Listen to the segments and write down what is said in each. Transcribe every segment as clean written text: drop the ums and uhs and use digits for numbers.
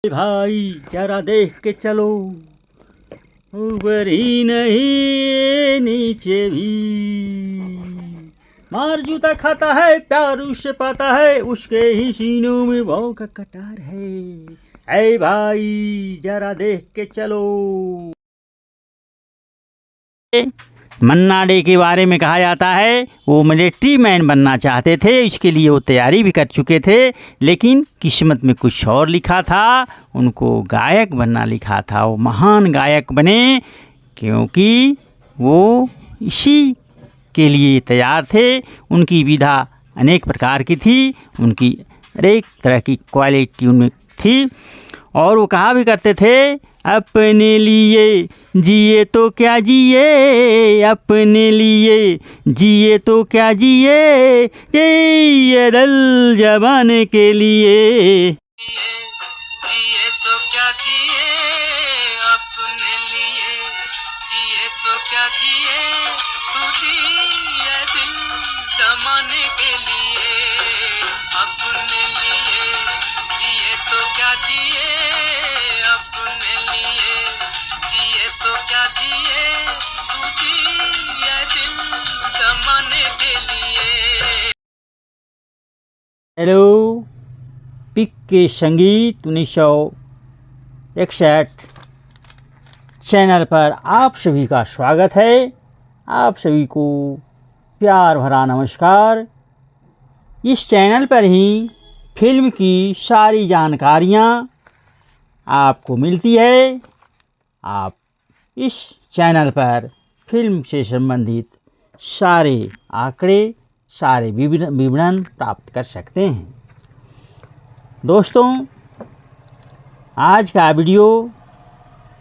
भाई जरा देख के चलो, ऊपर ही नहीं नीचे भी। मार जूता खाता है, प्यार उससे पाता है, उसके ही सीनों में भाव का कटार है। ऐ भाई जरा देख के चलो। मन्ना डे के बारे में कहा जाता है वो मिलिट्री मैन बनना चाहते थे, इसके लिए वो तैयारी भी कर चुके थे, लेकिन किस्मत में कुछ और लिखा था, उनको गायक बनना लिखा था। वो महान गायक बने क्योंकि वो इसी के लिए तैयार थे। उनकी विधा अनेक प्रकार की थी, उनकी अनेक तरह की क्वालिटी उनमें थी, और वो कहा भी करते थे अपने लिए जिए तो क्या जिए, अपने लिए जिए तो क्या जिए, ये दल जमाने के लिए। जिए तो क्या जिए, अपने लिए जिए तो क्या जिए, तू जिए दिल जमाने के लिए, अपने लिए जिए तो क्या जिए, अपने लिए जिए तो क्या जिए, तू जिए दिल जमाने के लिए। हेलो, पिक के संगीत 1961 चैनल पर आप सभी का स्वागत है। आप सभी को प्यार भरा नमस्कार। इस चैनल पर ही फिल्म की सारी जानकारियाँ आपको मिलती है। आप इस चैनल पर फिल्म से संबंधित सारे आंकड़े, सारे विवरण प्राप्त कर सकते हैं। दोस्तों, आज का वीडियो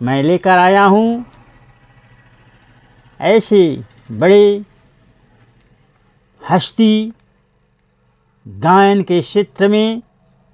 मैं लेकर आया हूँ ऐसे बड़े हस्ती गायन के क्षेत्र में,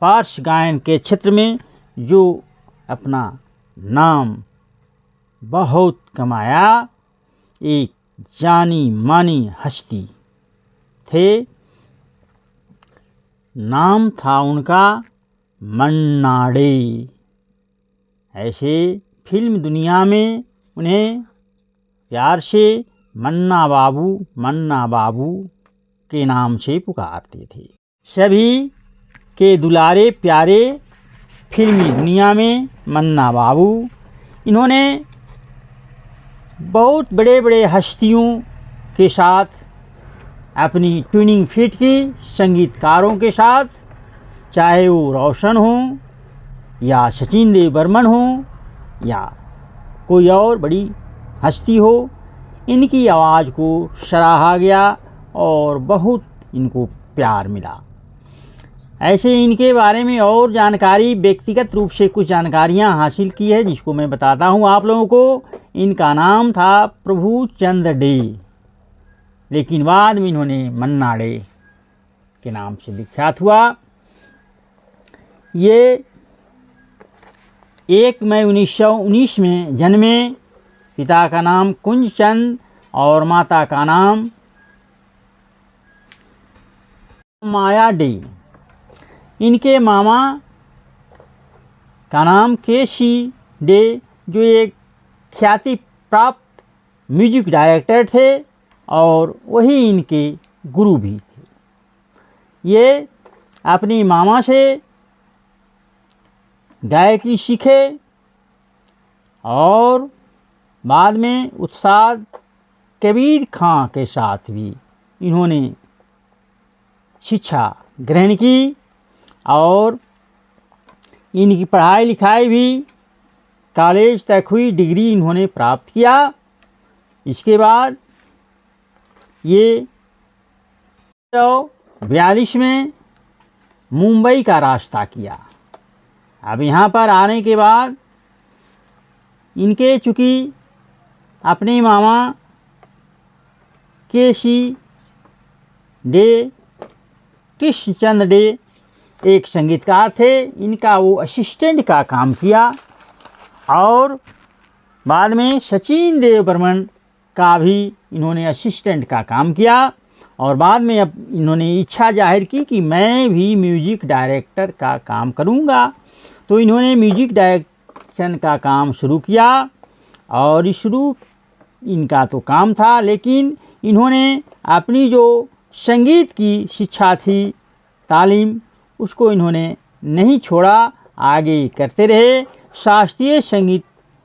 पार्श्व गायन के क्षेत्र में जो अपना नाम बहुत कमाया, एक जानी मानी हस्ती थे। नाम था उनका मन्ना डे। ऐसे फिल्म दुनिया में उन्हें प्यार से मन्ना बाबू के नाम से पुकारते थे। सभी के दुलारे प्यारे फिल्मी दुनिया में मन्ना बाबू, इन्होंने बहुत बड़े बड़े हस्तियों के साथ अपनी ट्यूनिंग फिट की, संगीतकारों के साथ, चाहे वो रोशन हो या सचिन देव बर्मन हो या कोई और बड़ी हस्ती हो, इनकी आवाज़ को सराहा गया और बहुत इनको प्यार मिला। ऐसे इनके बारे में और जानकारी, व्यक्तिगत रूप से कुछ जानकारियां हासिल की है, जिसको मैं बताता हूं आप लोगों को। इनका नाम था प्रभु चंद्र डे, लेकिन बाद में इन्होंने मन्ना डे के नाम से विख्यात हुआ। ये 1 मई 1919 में जन्मे। पिता का नाम कुंजचंद और माता का नाम माया डे। इनके मामा का नाम केसी डे, जो एक ख्याति प्राप्त म्यूजिक डायरेक्टर थे और वही इनके गुरु भी थे। ये अपनी मामा से गायकी सीखे और बाद में उस्ताद कबीर खां के साथ भी इन्होंने शिक्षा ग्रहण की और इनकी पढ़ाई लिखाई भी कॉलेज तक हुई, डिग्री इन्होंने प्राप्त किया। इसके बाद ये 1942 में मुंबई का रास्ता किया। अब यहाँ पर आने के बाद इनके चूँकि अपने मामा केसी डे, कृष्णचंद्र डे एक संगीतकार थे, इनका वो असिस्टेंट का काम किया और बाद में सचिन देव बर्मन का भी इन्होंने असिस्टेंट का काम किया और बाद में अब इन्होंने इच्छा जाहिर की कि मैं भी म्यूजिक डायरेक्टर का काम करूंगा। तो इन्होंने म्यूजिक डायरेक्शन का काम शुरू किया और शुरू इनका तो काम था, लेकिन इन्होंने अपनी जो संगीत की शिक्षा थी, तालीम, उसको इन्होंने नहीं छोड़ा, आगे करते रहे। शास्त्रीय संगीत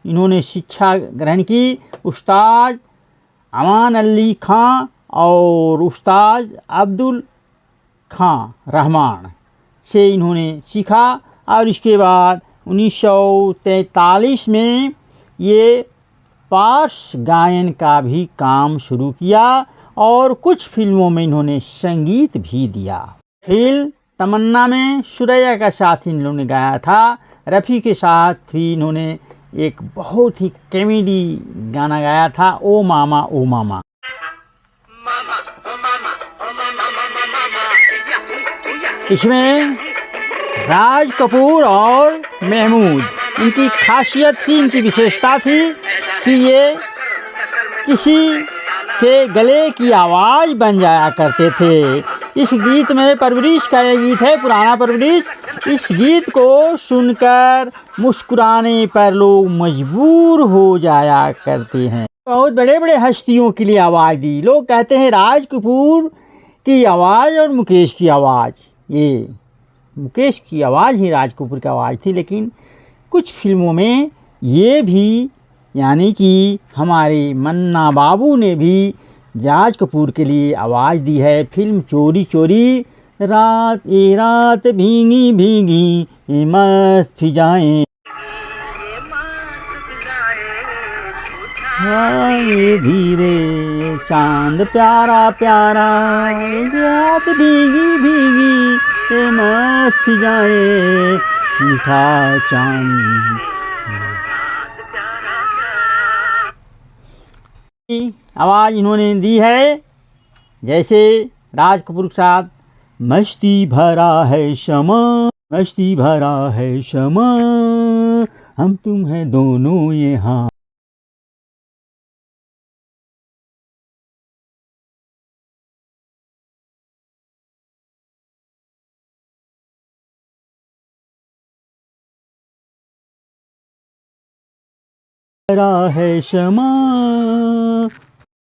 इन्होंने शिक्षा ग्रहण की उस्ताद अमान अली खां और उस्ताद अब्दुल खां रहमान से इन्होंने सीखा और इसके बाद 1943 में ये पार्श्व गायन का भी काम शुरू किया और कुछ फिल्मों में इन्होंने संगीत भी दिया। फिल्म तमन्ना में सुरैया का साथ इन्होंने गाया था। रफ़ी के साथ भी इन्होंने एक बहुत ही कॉमेडी गाना गाया था, ओ मामा ओ मामा। इसमें राज कपूर और महमूद, इनकी खासियत थी, इनकी विशेषता थी कि ये किसी के गले की आवाज़ बन जाया करते थे। इस गीत में परवरिश का ये गीत है, पुराना परवरिश। इस गीत को सुनकर मुस्कुराने पर लोग मजबूर हो जाया करते हैं। बहुत बड़े बड़े हस्तियों के लिए आवाज़ दी। लोग कहते हैं राज कपूर की आवाज़ और मुकेश की आवाज़, ये मुकेश की आवाज़ ही राज कपूर की आवाज़ थी, लेकिन कुछ फिल्मों में ये भी यानी कि हमारे मन्ना बाबू ने भी राज कपूर के लिए आवाज़ दी है। फिल्म चोरी चोरी, रात ए रात भीगी भीगी ये मस्त फिजाएं, आए धीरे चांद प्यारा प्यारा, रात भीगी भीगी ये मस्त फिजाएं, लिखा चांद। आवाज़ इन्होंने दी है। जैसे राज कपूर के साथ मस्ती भरा है शमा, मस्ती भरा है शमा, हम तुम हैं दोनों यहाँ। भरा है शमा।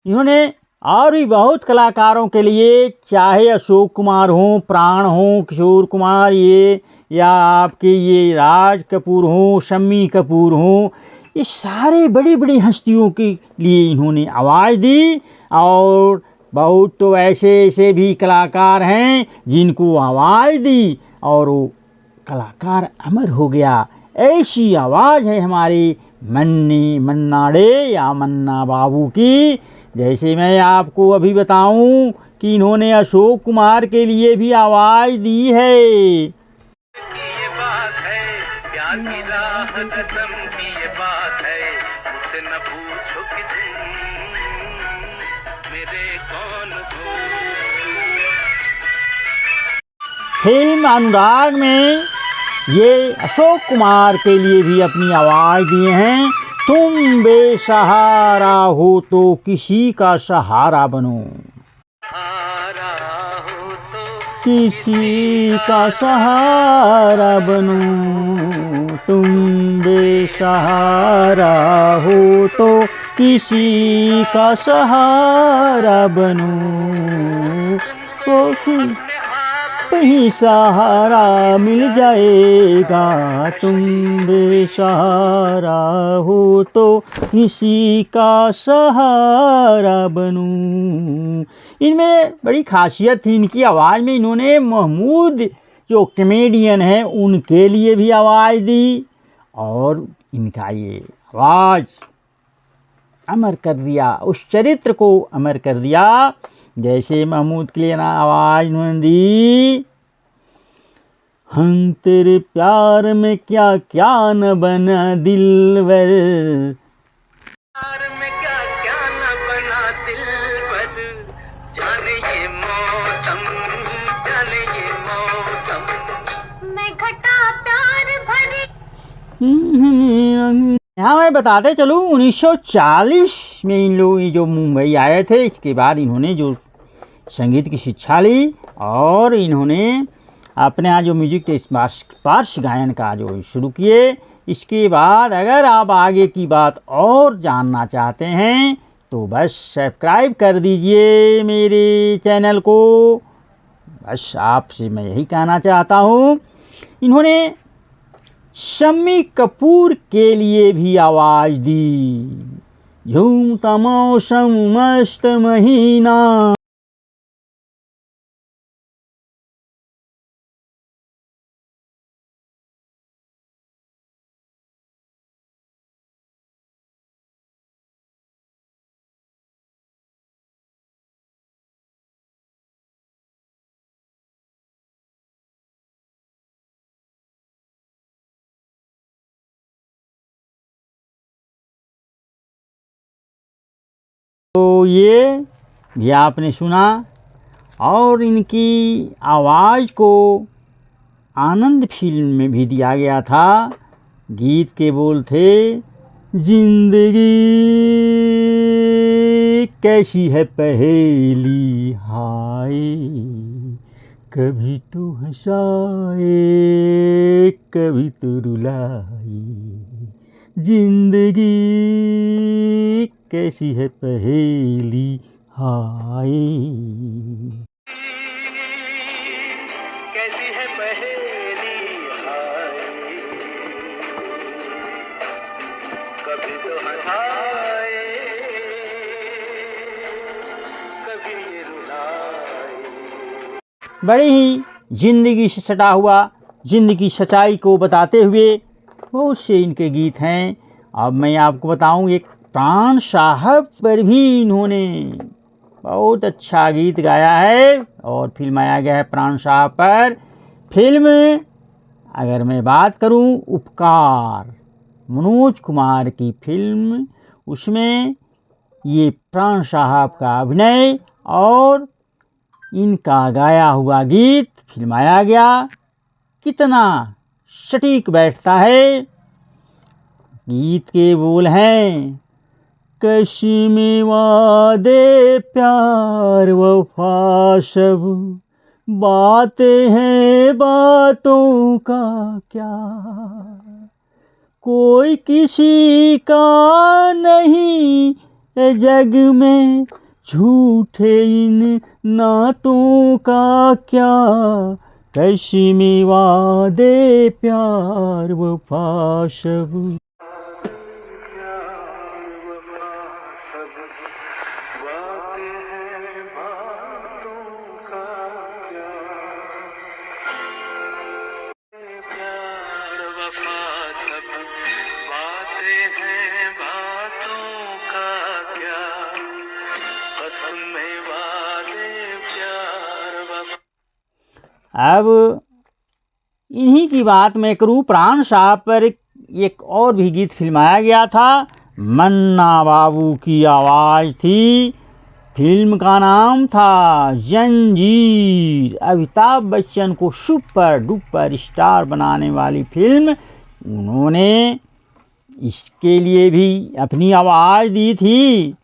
इन्होंने और भी बहुत कलाकारों के लिए, चाहे अशोक कुमार हों, प्राण हों, किशोर कुमार ये, या आपके ये राज कपूर हों, शम्मी कपूर हों, इस सारे बड़ी बड़ी हस्तियों के लिए इन्होंने आवाज़ दी। और बहुत तो ऐसे ऐसे भी कलाकार हैं जिनको आवाज़ दी और वो कलाकार अमर हो गया। ऐसी आवाज़ है हमारे मन्ना डे या मन्ना बाबू की। जैसे मैं आपको अभी बताऊं कि इन्होंने अशोक कुमार के लिए भी आवाज़ दी है। ये बात है, प्यार की राह कसम की ये बात है, मुझसे न पूछो कि तुम मेरे कौन हो। फिल्म अनुराग में ये अशोक कुमार के लिए भी अपनी आवाज़ दिए हैं। तुम बेसहारा हो तो किसी का सहारा बनो, किसी का सहारा बनो, तुम बेसहारा हो तो किसी का सहारा बनो, कहीं सहारा मिल जाएगा, तुम बेसहारा हो तो किसी का सहारा बनूं। इनमें बड़ी खासियत थी इनकी आवाज़ में। इन्होंने महमूद जो कॉमेडियन हैं उनके लिए भी आवाज़ दी और इनका ये आवाज़ अमर कर दिया, उस चरित्र को अमर कर दिया। जैसे महमूद के लिए ना आवाज़ इन्होंने दी, हम तेरे प्यार में क्या क्या न बना दिलवर, प्यार में क्या क्या न बना दिलवर, जाने ये मौसम, जाने ये मौसम, मैं घटा प्यार भरी। यहाँ मैं बताते चलूँ 1940 में इन लोग जो मुंबई आए थे, इसके बाद इन्होंने जो संगीत की शिक्षा ली और इन्होंने अपने यहाँ जो म्यूजिक टेस्ट पार्श्व गायन का जो शुरू किए। इसके बाद अगर आप आगे की बात और जानना चाहते हैं तो बस सब्सक्राइब कर दीजिए मेरे चैनल को। बस आपसे मैं यही कहना चाहता हूँ। इन्होंने शम्मी कपूर के लिए भी आवाज़ दी। झूमता मौसम मस्त महीना। तो ये भी आपने सुना। और इनकी आवाज़ को आनंद फिल्म में भी दिया गया था। गीत के बोल थे, जिंदगी कैसी है पहेली हाय, कभी तो हंसाए कभी तो रुलाए, जिंदगी कैसी है पहेली हाय। कैसी है पहेली हाय, कभी तो हंसाए कभी ये रुलाए। बड़ी ही जिंदगी से सटा हुआ, जिंदगी सच्चाई को बताते हुए बहुत से इनके गीत हैं। अब मैं आपको बताऊं, एक प्राण साहब पर भी इन्होंने बहुत अच्छा गीत गाया है और फिल्माया गया है प्राण साहब पर। फिल्म अगर मैं बात करूं, उपकार, मनोज कुमार की फिल्म, उसमें ये प्राण साहब का अभिनय और इनका गाया हुआ गीत फिल्माया गया। कितना सटीक बैठता है। गीत के बोल हैं, कश्म वादे प्यार वफा सब, बातें हैं बातों का क्या, कोई किसी का नहीं ए जग में, झूठे इन नातों का क्या, कश्म वादे प्यार वफा सब। अब इन्हीं की बात मैं करूं, प्राण साहब पर एक और भी गीत फिल्माया गया था। मन्ना बाबू की आवाज़ थी। फिल्म का नाम था जंजीर। अमिताभ बच्चन को सुपर डुपर स्टार बनाने वाली फिल्म। उन्होंने इसके लिए भी अपनी आवाज़ दी थी।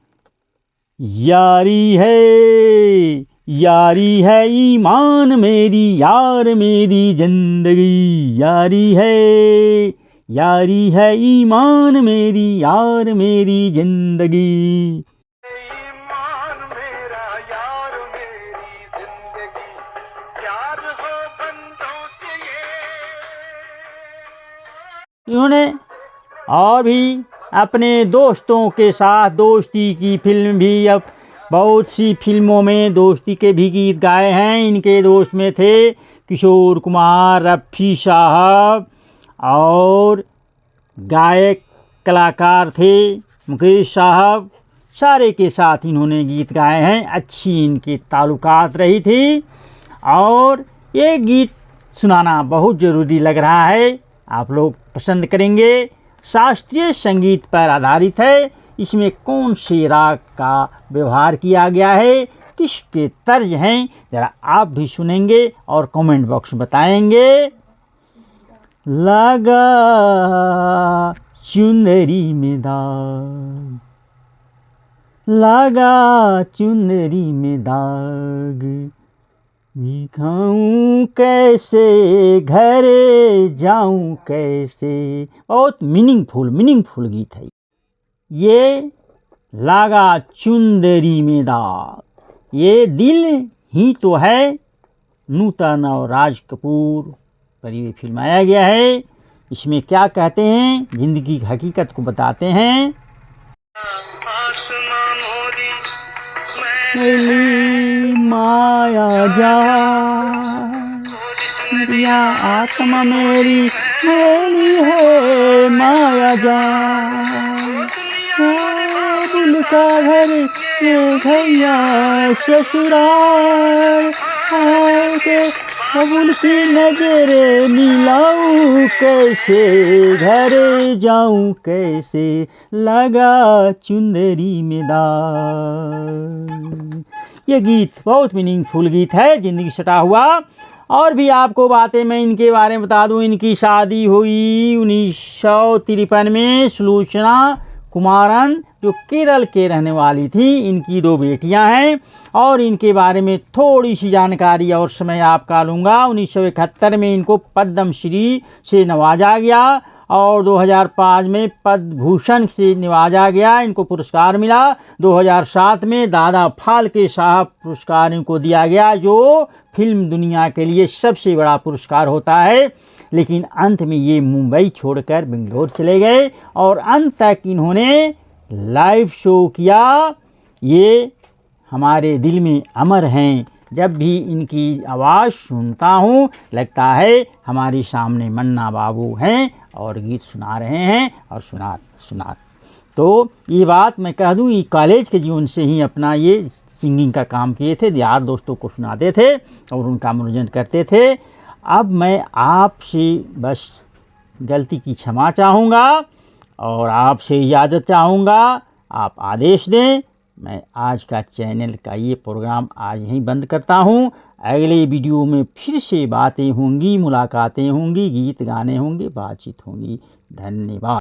यारी है ईमान मेरी, यार मेरी जिंदगी, यारी है ईमान मेरी, यार मेरी जिंदगी। ईमान मेरा यार मेरी जिंदगी, प्यार हो बंदों से ये। इन्होंने और भी अपने दोस्तों के साथ दोस्ती की फिल्म भी, अब बहुत सी फिल्मों में दोस्ती के भी गीत गाए हैं। इनके दोस्त में थे किशोर कुमार, रफ़ी साहब, और गायक कलाकार थे मुकेश साहब। सारे के साथ इन्होंने गीत गाए हैं। अच्छी इनकी ताल्लुकात रही थी और ये गीत सुनाना बहुत ज़रूरी लग रहा है। आप लोग पसंद करेंगे। शास्त्रीय संगीत पर आधारित है। इसमें कौन से राग का व्यवहार किया गया है, किसके तर्ज हैं, ज़रा आप भी सुनेंगे और कमेंट बॉक्स में बताएंगे। लगा चुनरी में दाग, लगा चुनरी में दाग, दिखाऊं कैसे घर जाऊं कैसे। बहुत मीनिंगफुल गीत है ये। लागा चुंदरी में दाग, ये दिल ही तो है। नूतन और राज कपूर पर ये फिल्माया गया है। इसमें क्या कहते हैं, जिंदगी की हकीकत को बताते हैं। आसमां मोरी मेरी माया जा, मेरिया आत्मा मेरी है माया जा। दिल का घर ये भैया ससुराल, आए के कबूल की नजर मिलाऊं कैसे, घर जाऊं कैसे, लगा चुंदरी में दाग। ये गीत बहुत मीनिंगफुल गीत है, जिंदगी सटा हुआ। और भी आपको बातें मैं इनके बारे में बता दूं। इनकी शादी हुई 1953 में सुलोचना कुमारन, जो केरल के रहने वाली थी। इनकी 2 बेटियां हैं और इनके बारे में थोड़ी सी जानकारी और समय आपका लूँगा। 1971 में इनको पद्म श्री से नवाजा गया और 2005 में पद्म भूषण से नवाजा गया, इनको पुरस्कार मिला। 2007 में दादा फाल्के साहब पुरस्कार इनको दिया गया, जो फिल्म दुनिया के लिए सबसे बड़ा पुरस्कार होता है। लेकिन अंत में ये मुंबई छोड़कर बेंगलोर चले गए और अंत तक इन्होंने लाइव शो किया। ये हमारे दिल में अमर हैं। जब भी इनकी आवाज़ सुनता हूँ लगता है हमारे सामने मन्ना बाबू हैं और गीत सुना रहे हैं और सुना। तो ये बात मैं कह दूँ, ये कॉलेज के जीवन से ही अपना ये सिंगिंग का काम किए थे, यार दोस्तों को सुनाते थे और उनका मनोरंजन करते थे। अब मैं आपसे बस गलती की क्षमा चाहूँगा और आपसे इजाज़त चाहूँगा। आप आदेश दें। मैं आज का चैनल का ये प्रोग्राम आज यहीं बंद करता हूँ। अगले वीडियो में फिर से बातें होंगी, मुलाकातें होंगी, गीत गाने होंगे, बातचीत होंगी। धन्यवाद।